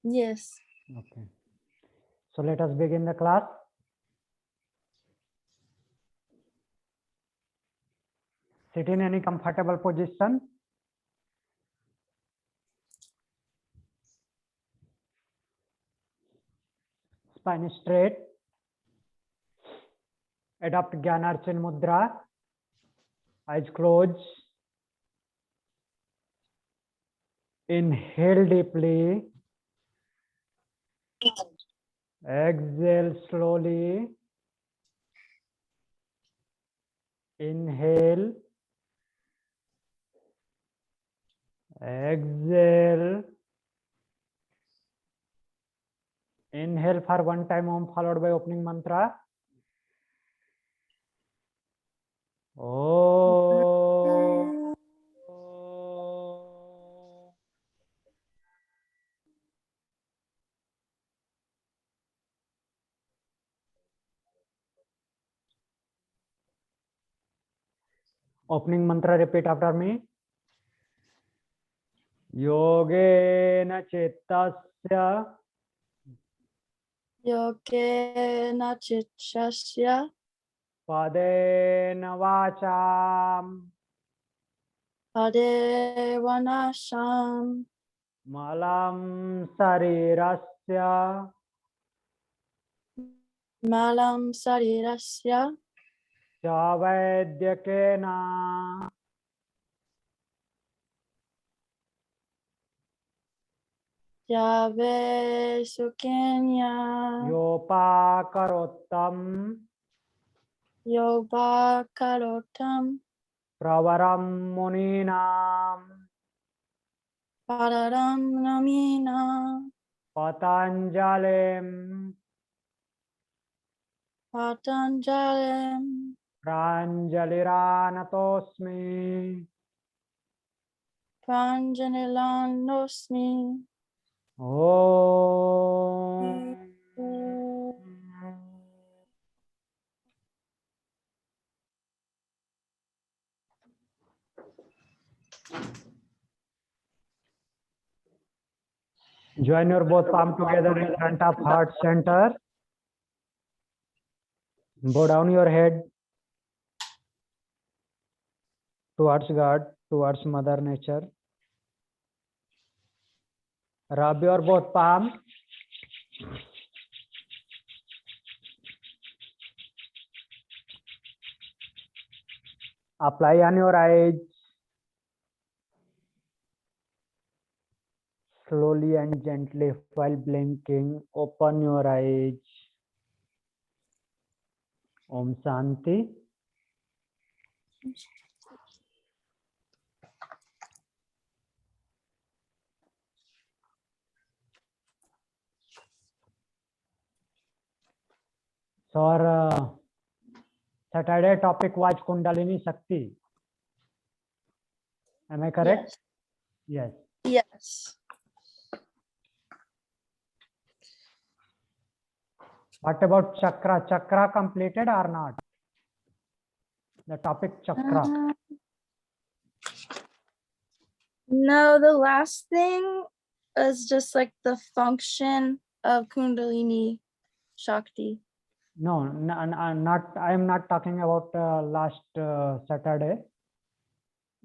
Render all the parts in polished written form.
Yes. Okay. So let us begin the class. Sit in any comfortable position. Spine straight. Adopt Gyanarchan Mudra. Eyes closed. Inhale deeply. Exhale slowly. Inhale. Exhale. Inhale for one time Om followed by opening mantra. Om. Opening mantra, repeat after me. Yogena Chettasya Yogena chittashya Padena Vacham padevanasham Malam Sarirasya malam sarirasya Chavadyakena yave sukenya Yopakarotam yoba karotam Pravaram Muninam pararam namina Patanjalim patanjalim Pranjaliranatosmi pranjanilanosmi. Om. Join your both palm together in front of heart center. Bow down your head towards God, towards Mother Nature. Rub your both palms. Apply on your eyes. Slowly and gently while blinking, open your eyes. Om Shanti. So our Saturday topic was Kundalini Shakti. Am I correct? Yes. Yes. Yes. What about chakra? Chakra completed or not? The topic chakra. No, the last thing is just like the function of Kundalini Shakti. No, not. I am not talking about last Saturday.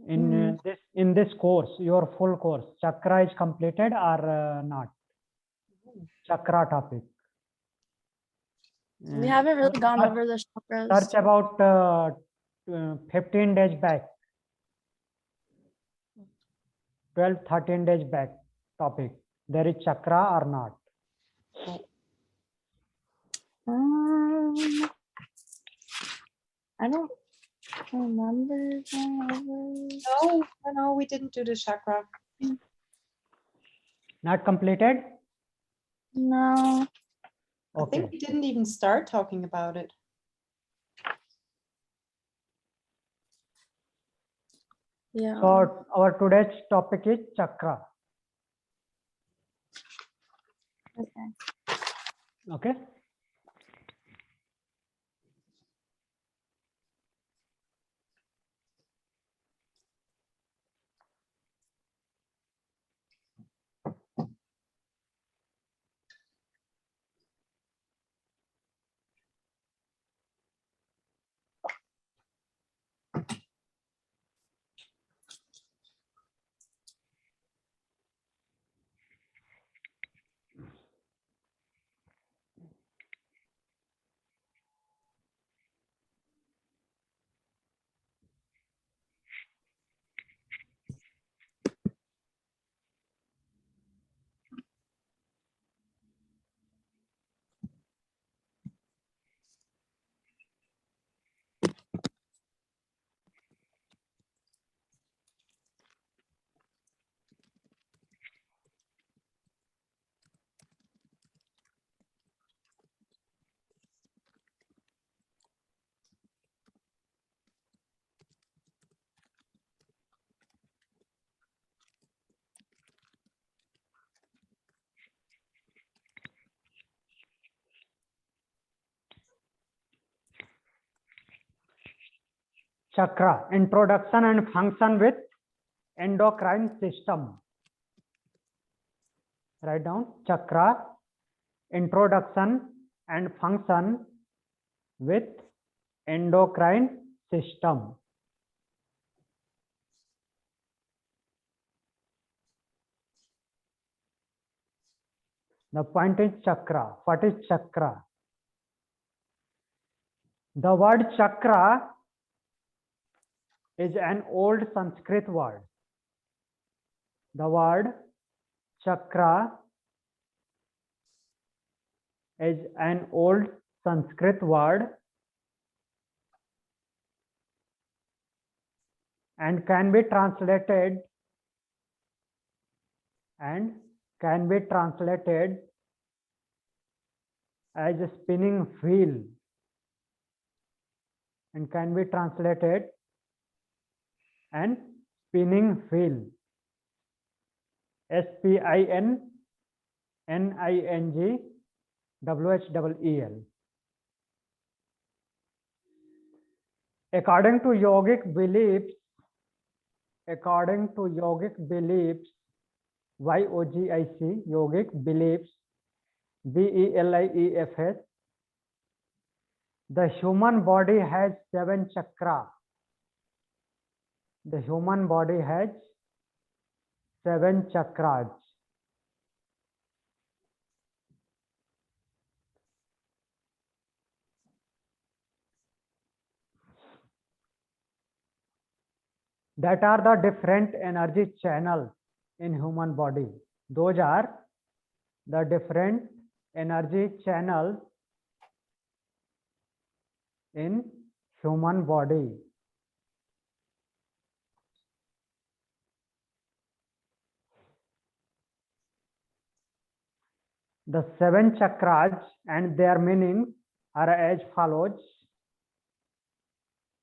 In this course, your full course, chakra is completed or not? Chakra topic. We haven't really gone Search- over the chakras. Search about 15 days back, 12, 13 days back topic. There is chakra or not? I don't remember. No, we didn't do the chakra. Not completed? No. I think Okay. we didn't even start talking about it. Yeah. So our today's topic is chakra. Okay. Okay. chakra, introduction and function with endocrine system. Write down chakra, introduction and function with endocrine system. The point is chakra. What is chakra? The word chakra is an old Sanskrit word. The word chakra is an old Sanskrit word and can be translated as a spinning wheel and can be translated and spinning wheel. SPINNINGWHEEL. According to yogic beliefs, YOGIC, yogic beliefs, BELIEFS, the human body has 7 chakra. The human body has 7 chakras. That are the different energy channels in human body. Those are the different energy channels in human body. The 7 chakras and their meanings are as follows.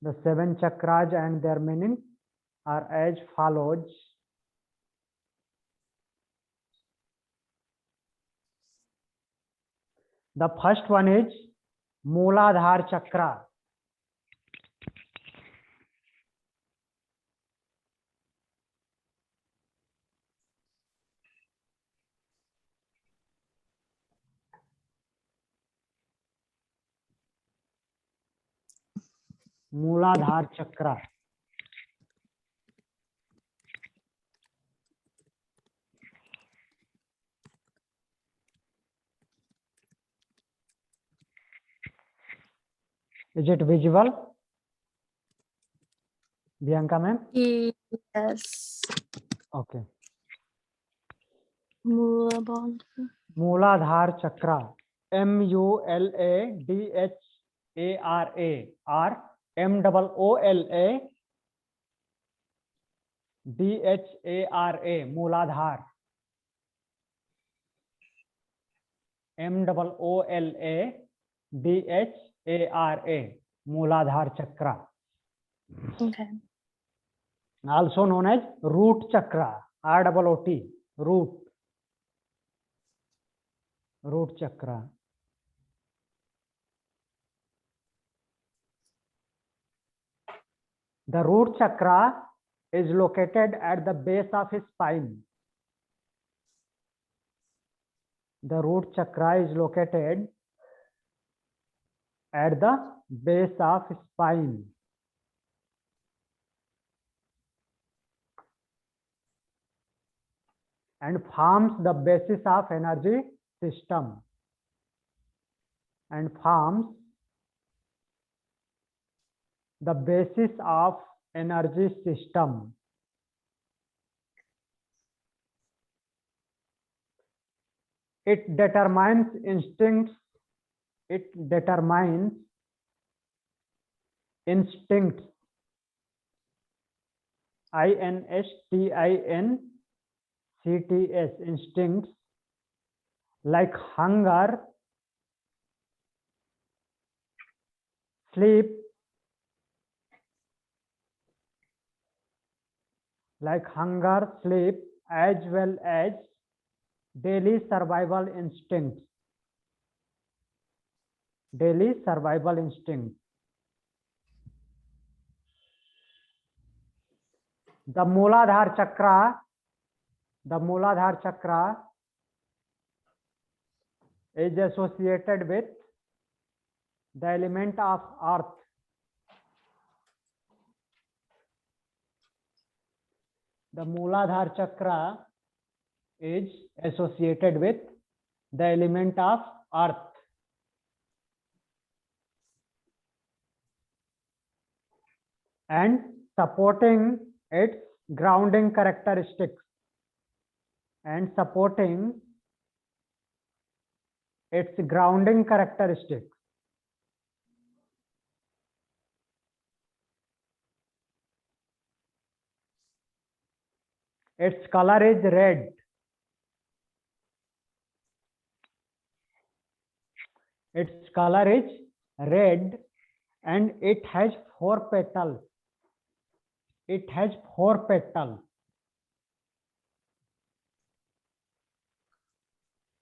The 7 chakras and their meanings are as follows. The first one is Mooladhara chakra. Mooladhara chakra. Is it visible? Bianca ma'am? Yes. Okay. Mooladhara. Mooladhara chakra. MULADHARA or MOOLADHARA. Mooladhara. MOOLADHARA. Mooladhara chakra. Okay. Also known as root chakra. ROOT. Root chakra. The root chakra is located at the base of his spine. The root chakra is located at the base of spine. And forms the basis of energy system. And forms the basis of energy system. It determines instincts. It determines instincts. INSTINCTS. Instincts like hunger, sleep, as well as daily survival instincts. Daily survival instincts. The Mooladhara chakra is associated with the element of earth. The Mooladhara chakra is associated with the element of earth. And supporting its grounding characteristics. Its color is red. And it has 4 petals. Petals.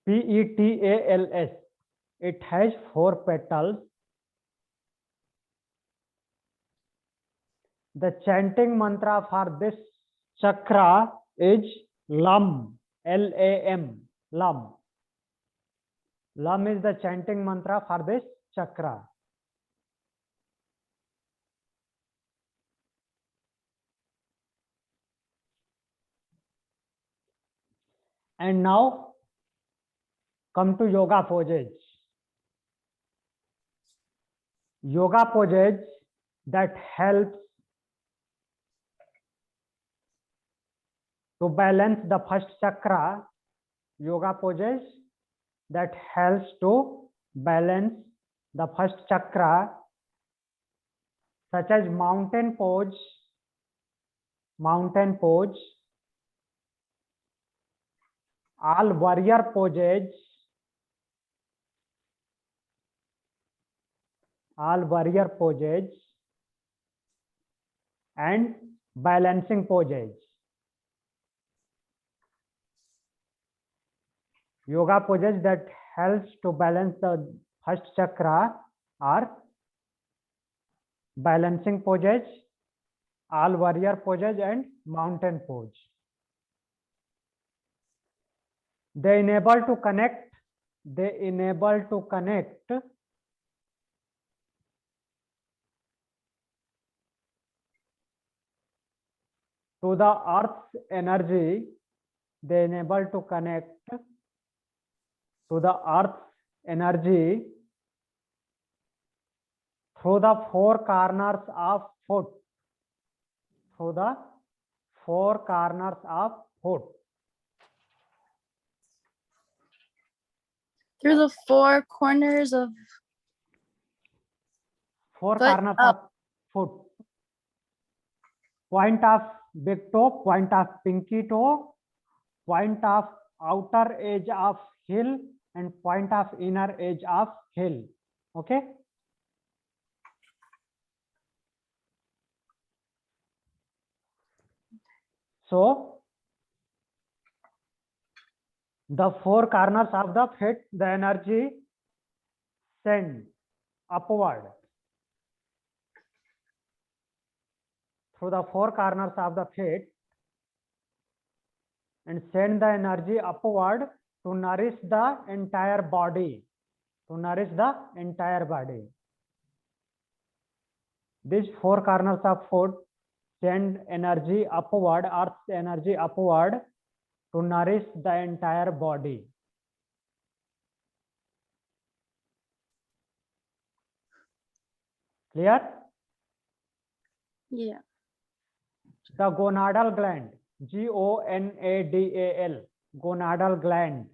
It has 4 petals. The chanting mantra for this chakra is LAM. L-A-M. LAM. LAM is the chanting mantra for this chakra. And now come to yoga poses. Yoga poses that helps to balance the first chakra. Yoga poses that helps to balance the first chakra, such as mountain pose, all warrior poses, and balancing poses. Yoga poses that helps to balance the first chakra are balancing poses, all warrior poses, and mountain pose. They enable to connect to the earth's energy. They enable to connect to the earth's energy through the 4 corners of foot. Through the 4 corners of foot. Through the 4 corners of 4 Foot corners up. of foot. Point of big toe, point of pinky toe, point of outer edge of heel, and point of inner edge of heel. Okay. So the 4 corners of the feet, the energy send upward through the 4 corners of the feet and send the energy upward to nourish the entire body. These 4 corners of foot send energy upward, earth's energy upward to nourish the entire body. Clear? yeah. The gonadal gland, Gonadal, gonadal gland.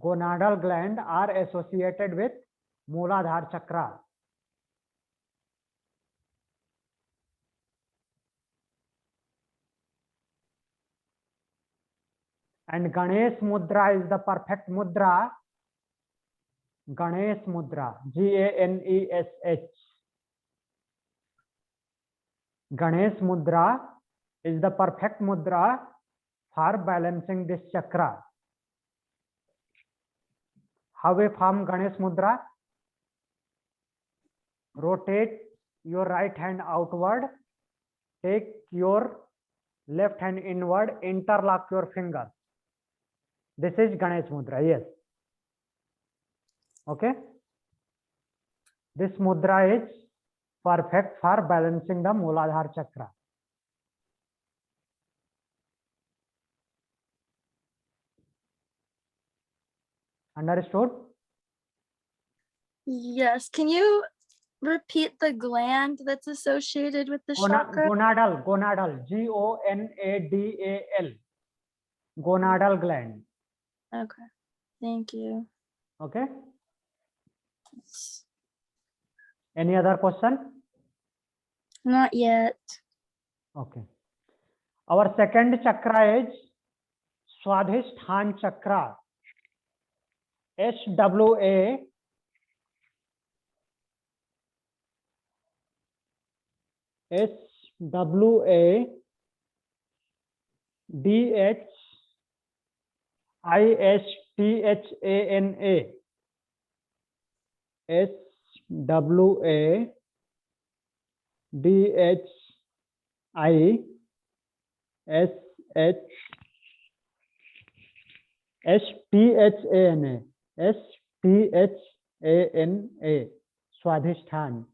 Gonadal gland are associated with Mooladhara chakra. And Ganesh mudra is the perfect mudra. Ganesh mudra, Ganesh. Ganesh mudra is the perfect mudra for balancing this chakra. How we form Ganesh mudra? Rotate your right hand outward, take your left hand inward, interlock your fingers. This is Ganesh Mudra, yes. Okay. This mudra is perfect for balancing the Mooladhara chakra. Understood? Yes. Can you repeat the gland that's associated with the chakra? Gonadal, gonadal, Gonadal, gonadal gland. Okay. Thank you. Okay. Any other question? Not yet. Okay. Our second chakra is Swadhisthana chakra. SWA. SWA DHISTHANA. SWA DHISHTHANA. STHANA. Swadhisthana.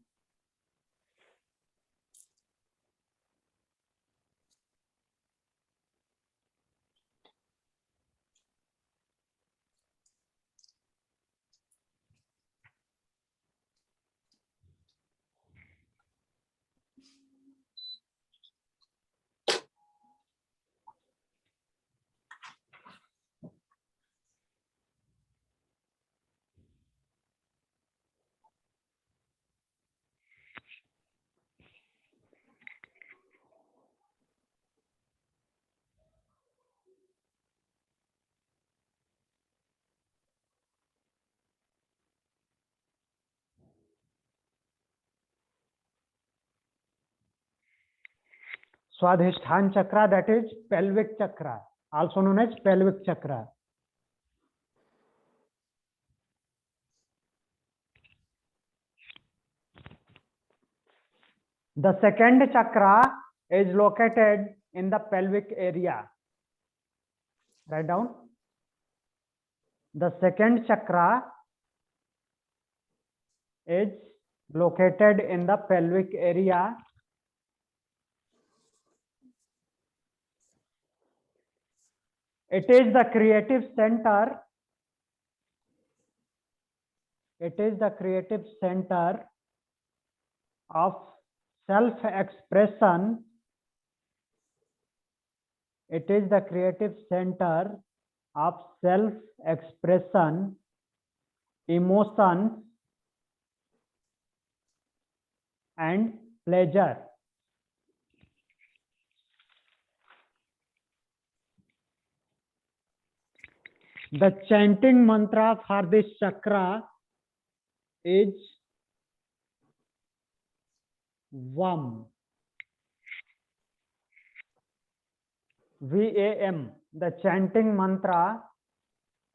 Swadhisthana chakra, that is pelvic chakra, also known as pelvic chakra. The second chakra is located in the pelvic area. Write down. The second chakra is located in the pelvic area. It is the creative center. It is the creative center of self-expression. It is the creative center of self-expression, emotions, and pleasure. The chanting mantra for this chakra is VAM. VAM. The chanting mantra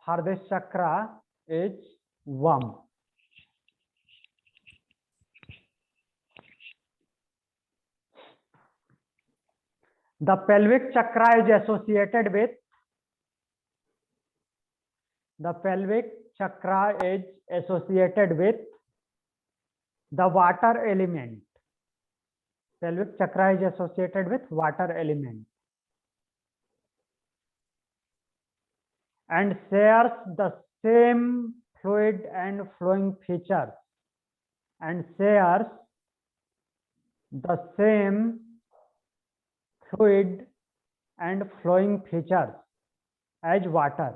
for this chakra is VAM. The pelvic chakra is associated with the water element. Pelvic chakra is associated with water element and shares the same fluid and flowing features as water.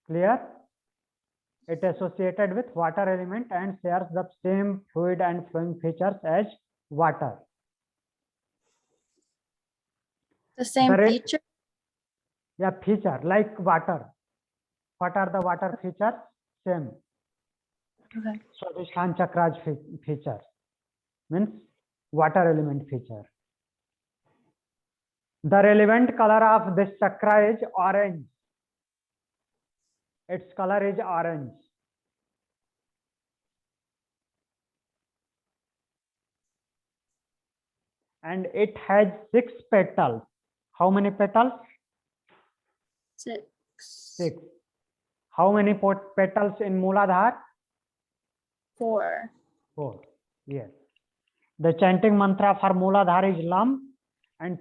Clear? It is associated with water element and shares the same fluid and flowing features as water. The same feature? Yeah, feature like water. What are the water features? Same. Okay. Swadhisthana chakra's feature means water element feature. The relevant color of this chakra is orange. Its color is orange. and it has 6 petals. How many petals? 6. 6. How many petals in Mooladhara? 4. 4. Yes. The chanting mantra for Mooladhara is Lam, and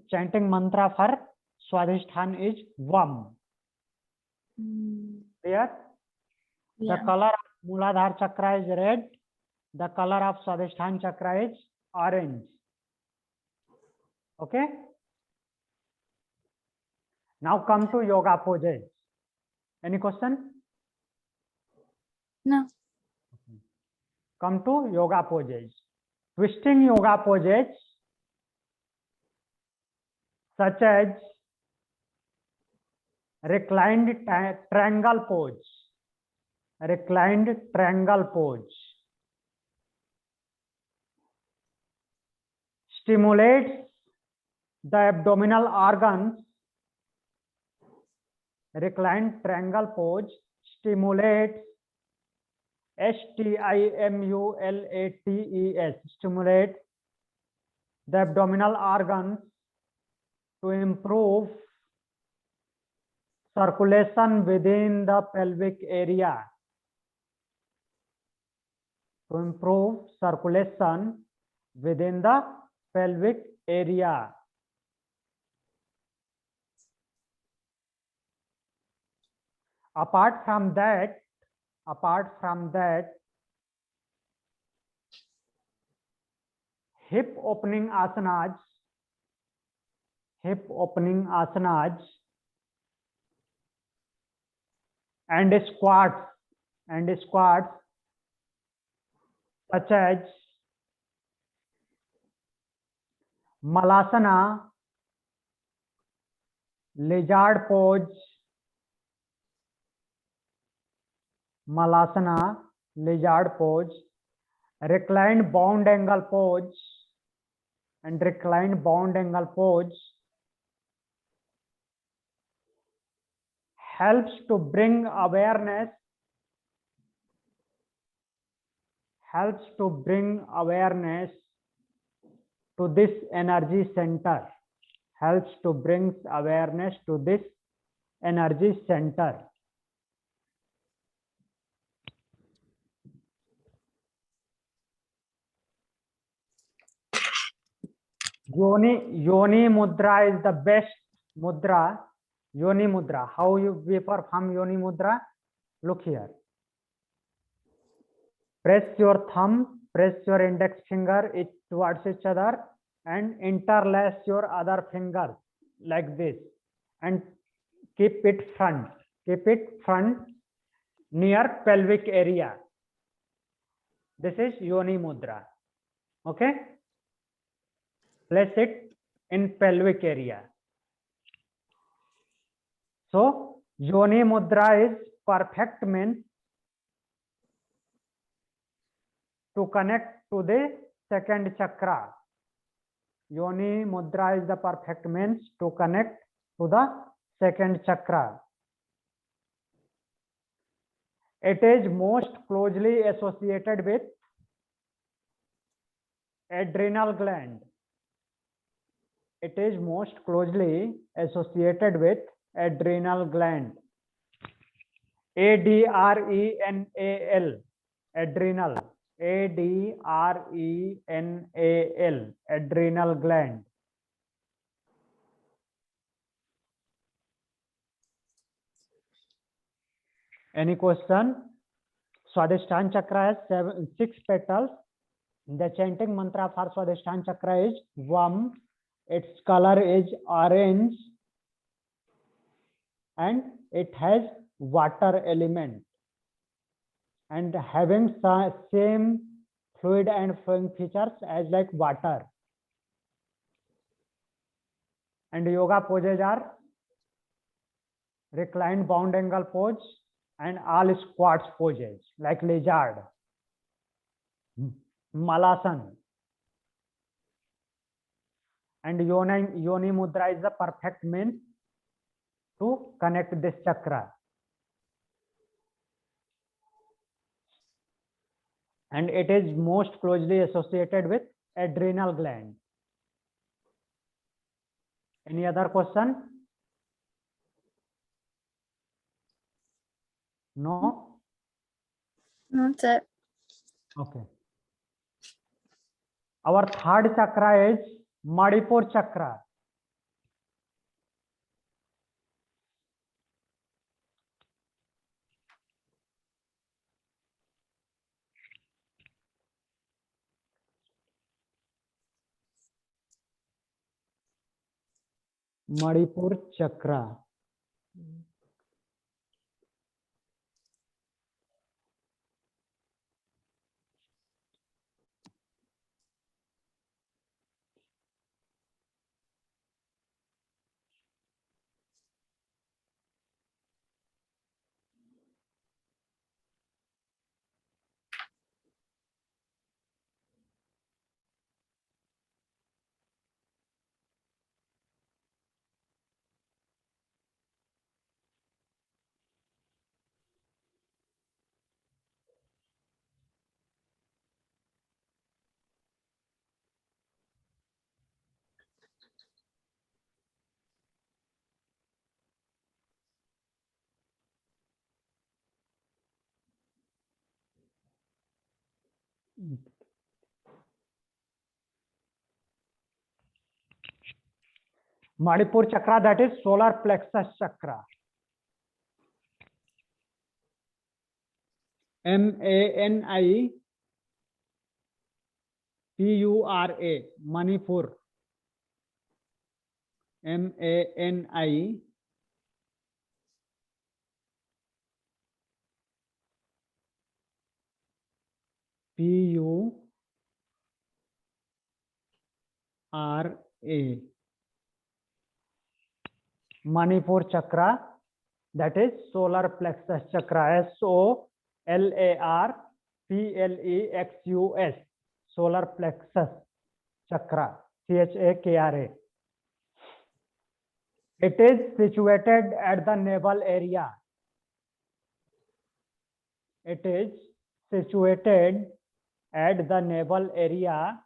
chanting mantra for Swadhisthana is Vam. Clear? Yeah. The color of Mooladhara chakra is red. The color of Swadhisthana chakra is orange. Okay? Now come to yoga poses. Any question? No. Come to yoga poses. Twisting yoga poses such as reclined triangle pose. Reclined triangle pose stimulates the abdominal organs. Reclined triangle pose stimulates STIMULATES, stimulate the abdominal organs to improve circulation within the pelvic area. To improve circulation within the pelvic area. Apart from that, hip opening asanas and squats such as Malasana, lizard pose, Malasana, lizard pose, reclined bound angle pose, and reclined bound angle pose helps to bring awareness to this energy center. Helps to bring awareness to this energy center. Yoni mudra is the best mudra. Yoni mudra. How we perform Yoni mudra? Look here. Press your thumb, press your index finger towards each other, and interlace your other fingers like this, and keep it front near pelvic area. This is Yoni mudra. Okay? Place it in pelvic area. So Yoni mudra is perfect means to connect to the second chakra. Yoni mudra is the perfect means to connect to the second chakra. It is most closely associated with adrenal gland. It is most closely associated with adrenal gland. ADRENAL, adrenal. ADRENAL, adrenal gland. Any question? Swadhisthana chakra has 6 petals. The chanting mantra for Swadhisthana chakra is Vam. Its color is orange and it has water element and having same fluid and flowing features as like water. And yoga poses are reclined bound angle pose and all squats poses like lizard, Malasana. And Yoni mudra is the perfect means to connect this chakra. And it is most closely associated with adrenal gland. Any other question? No? That's it. Okay. Our third chakra is Manipur chakra. Manipur chakra. Manipur chakra, that is solar plexus chakra. MANIPURA, Manipur. MANI PURA, Manipur chakra, that is solar plexus chakra. SOLARPLEXUS, solar plexus chakra. CHAKRA. It is situated at the navel area. It is situated at the navel area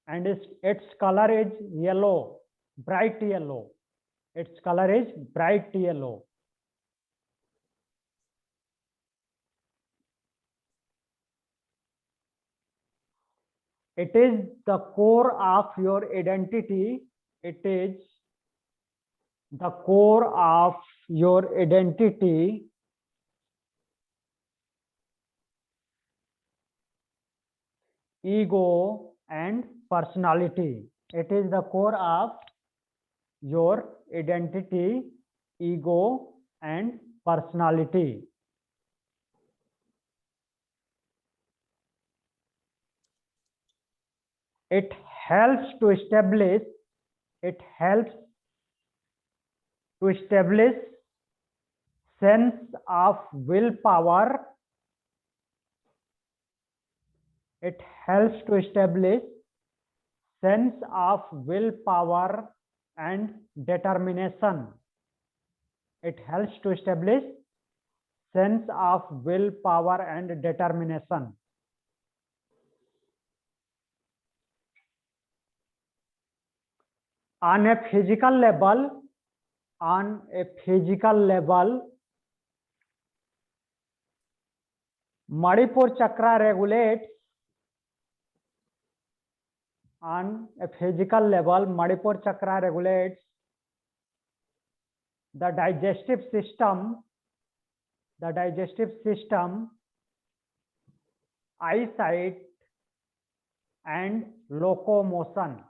and its color is yellow, bright yellow. Its color is bright yellow. It is the core of your identity. It is the core of your identity. Ego and personality. It is the core of your identity, ego and personality. It helps to establish sense of willpower. It helps to establish sense of willpower and determination. It helps to establish sense of willpower and determination. On a physical level, Manipur chakra regulates. On a physical level, Manipur chakra regulates the digestive system, eyesight and locomotion.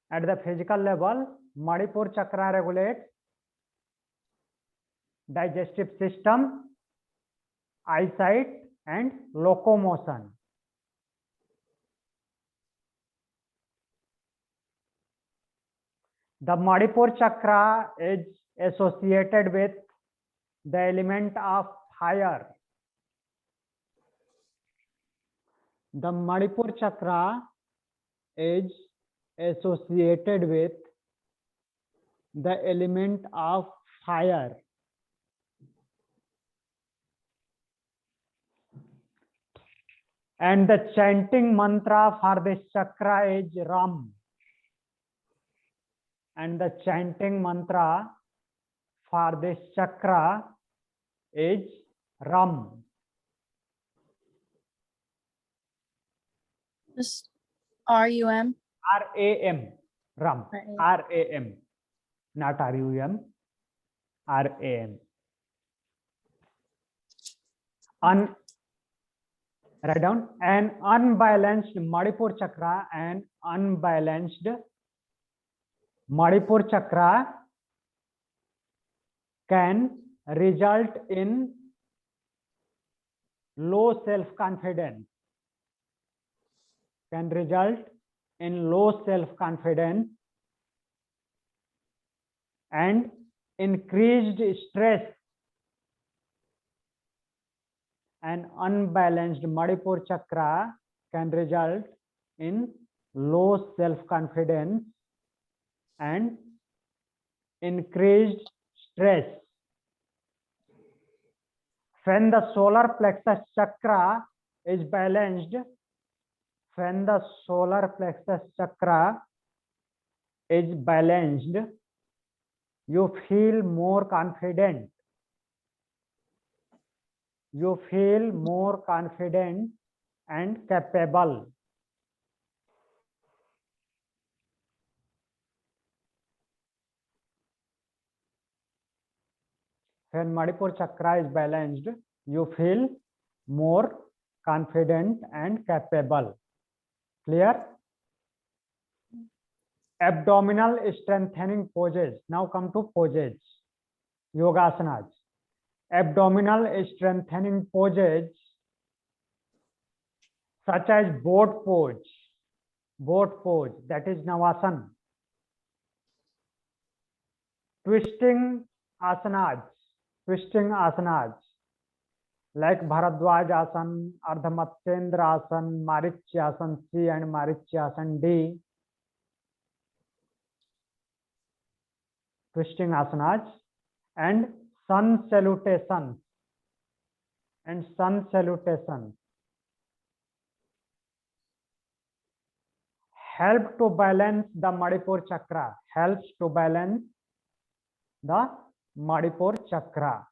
At the physical level, Manipur chakra regulates digestive system, eyesight and locomotion. The Manipur chakra is associated with the element of fire. The Manipur chakra is associated with the element of fire. And the chanting mantra for this chakra is Ram. And the chanting mantra for this chakra is Ram. Just RUM. RAM. Ram. Right. RAM. Not RUM. RAM. Write down. An unbalanced Manipur chakra and unbalanced Manipur chakra can result in low self-confidence. Can result in low self-confidence and increased stress. An unbalanced Manipur chakra can result in low self-confidence and increased stress. When the solar plexus chakra is balanced, when the solar plexus chakra is balanced, you feel more confident. You feel more confident and capable. When Manipur chakra is balanced, you feel more confident and capable. Clear? Abdominal strengthening poses. Now come to poses. Yogasanas. Abdominal strengthening poses such as boat pose. Boat pose, that is Navasana. Twisting asanas. Twisting asanas like Bharadwaj Asana, Ardhamatsendra Asana, Marichyasan C and Marichyasan D. Twisting asanas and sun salutation. And sun salutation help to balance the Manipur chakra. Helps to balance the Manipur chakra.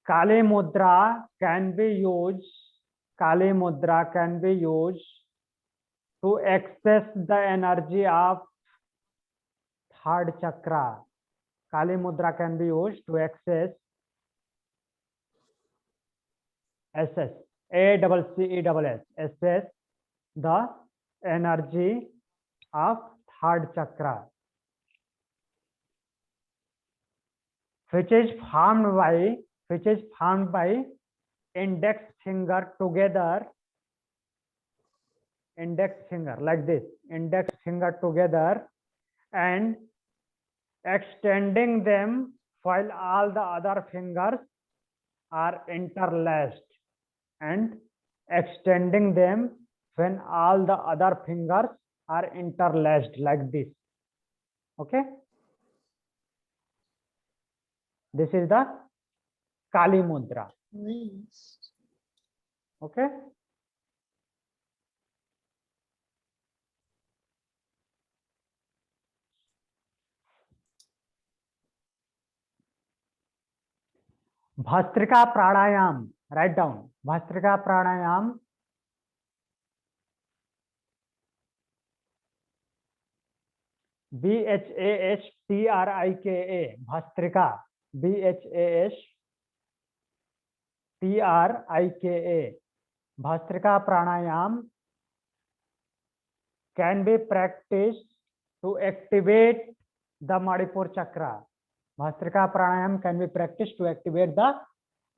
Kali mudra can be used. Kali mudra can be used to access the energy of third chakra. Kali mudra can be used to access access the energy of third chakra, which is formed by index finger together, index finger like this, index finger together and extending them while all the other fingers are interlaced, and extending them when all the other fingers are interlaced like this. Okay, this is the Kali mudra. Okay, Bhastrika pranayam, write down Bhastrika pranayam. BHASTRIKA, Bhastrika, BHASTRIKA, Bhastrika pranayam can be practiced to activate the Manipur chakra. Bhastrika pranayam can be practiced to activate the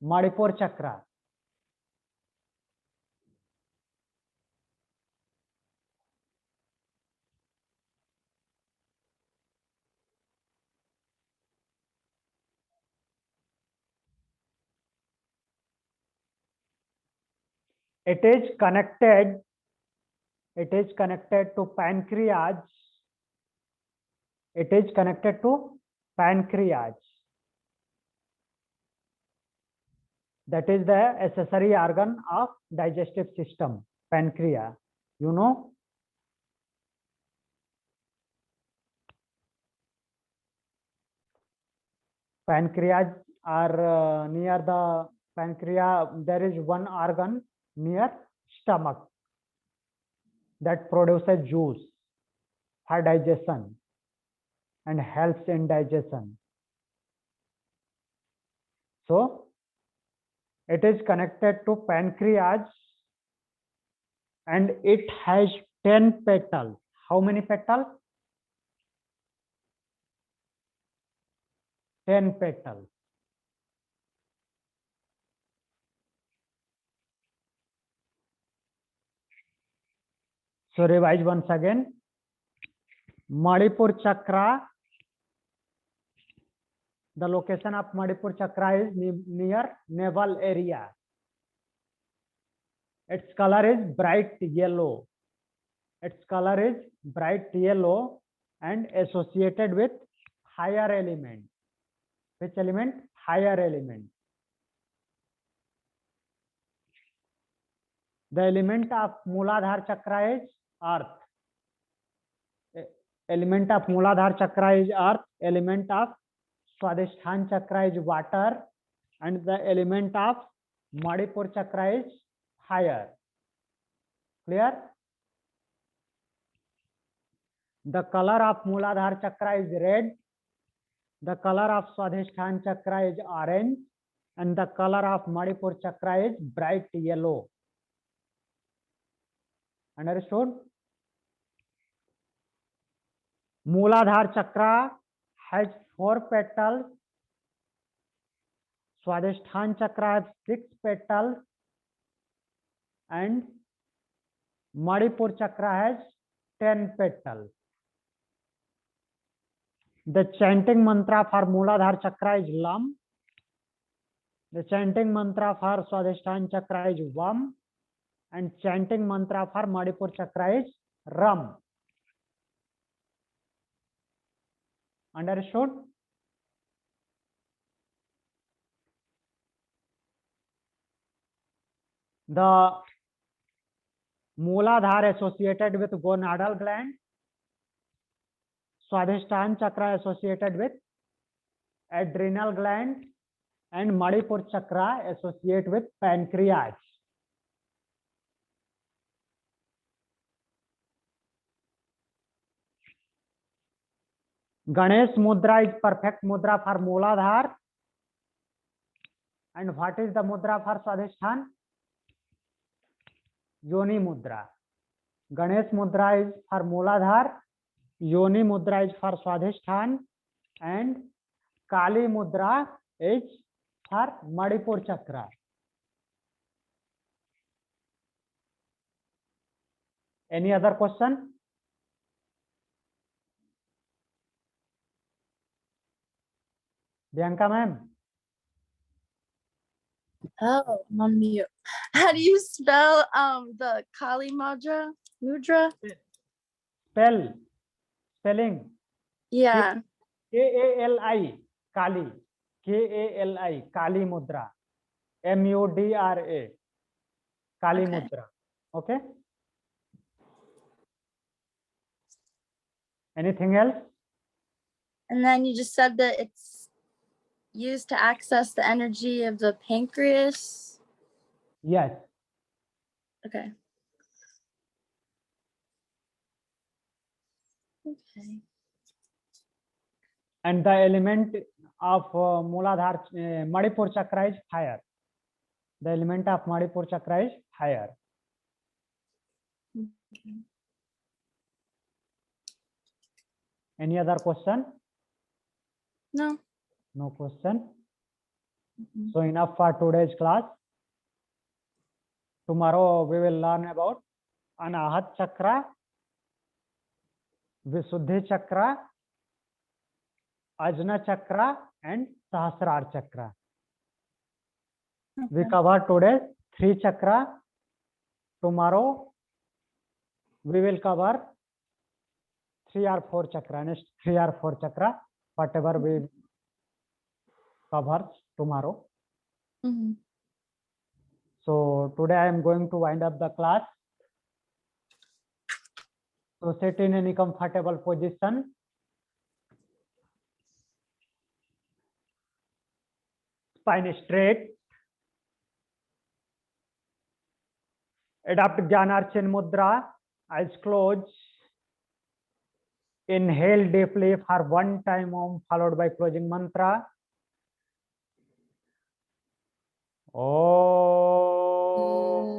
Manipur chakra. It is connected to pancreas. It is connected to pancreas. That is the accessory organ of digestive system, pancreas. You know? Pancreas are near the pancreas. There is one organ near stomach that produces juice for digestion and helps in digestion. So it is connected to pancreas and it has 10 petals. How many petals? 10 petals. So revise once again. Manipur chakra. The location of Manipur chakra is near navel area. Its color is bright yellow. Its color is bright yellow and associated with higher element. Which element? Higher element. The element of Mooladhara chakra is earth. Element of Mooladhara chakra is earth. Element of Swadhisthana chakra is water. And the element of Manipur chakra is fire. Clear? The color of Mooladhara chakra is red. The color of Swadhisthana chakra is orange. And the color of Manipur chakra is bright yellow. Understood? Mooladhara chakra has 4 petals. Swadhisthana chakra has 6 petals. And Manipur chakra has 10 petals. The chanting mantra for Mooladhara chakra is Lam. The chanting mantra for Swadhisthana chakra is Vam. And chanting mantra for Manipur chakra is Ram. Understood? The Mooladhara associated with gonadal gland. Swadhisthana chakra associated with adrenal gland. And Manipur chakra associated with pancreas. Ganesh mudra is perfect mudra for Mooladhara. And what is the mudra for Swadhisthana? Yoni mudra. Ganesh mudra is for Mooladhara. Yoni mudra is for Swadhisthana. And Kali mudra is for Manipur chakra. Any other question? Bianca ma'am. Oh, I'm on mute. How do you spell the Kali mudra? Mudra? Spelling. Yeah. Kali. Kali. Kali. Kali mudra. Mudra. Kali Okay. mudra. Okay. Anything else? And then you just said that it's used to access the energy of the pancreas. Yes. Okay. Okay. And the element of Mooladhara, Manipur chakra is fire. The element of Manipur chakra is fire. Okay. Any other question? No. No question. Mhm. So enough for today's class. Tomorrow we will learn about Anahat chakra, Visuddhi chakra, Ajna chakra, and Sahasrar chakra. We Okay. covered today 3 chakra. Tomorrow we will cover 3 or 4 chakra. Next 3 or 4 chakra whatever we cover tomorrow. Mhm. So today I am going to wind up the class. So sit in any comfortable position. Spine straight. Adopt Jnanarchin Mudra. Eyes closed. Inhale deeply for 1 time Om followed by closing mantra. Om.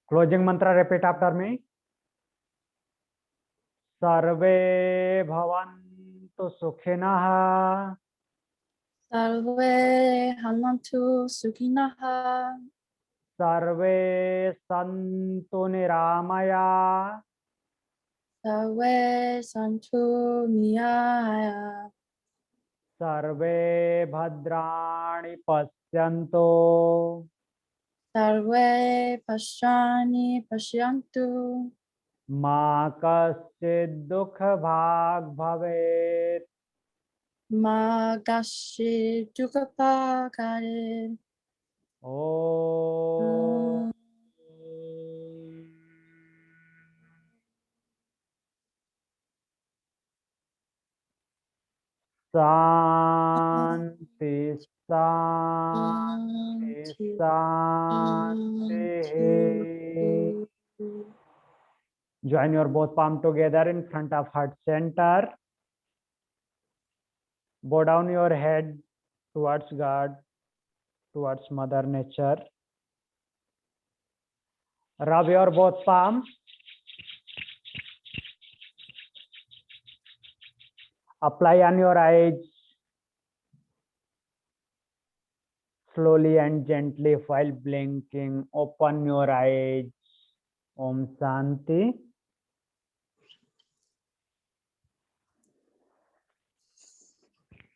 Closing mantra, repeat after me. Sarve bhavantu sukhinah. Sarve Hanantu Sukhinaha. Sarve santu niramaya. Sarve Santu Niyaya. Sarve bhadrani pasyantu. Sarve Pashyani Pashyantu. Ma kaschid dukha bhag bhavet. Magashi Dukapakare. Om. Shanti, Shanti, Shanti. Join your both palm together in front of heart center. Bow down your head towards God, towards Mother Nature. Rub your both palms. Apply on your eyes. Slowly and gently while blinking, open your eyes. Om Shanti.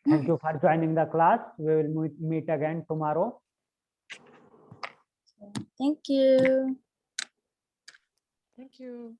Thank you for joining the class. We will meet again tomorrow. Thank you. Thank you.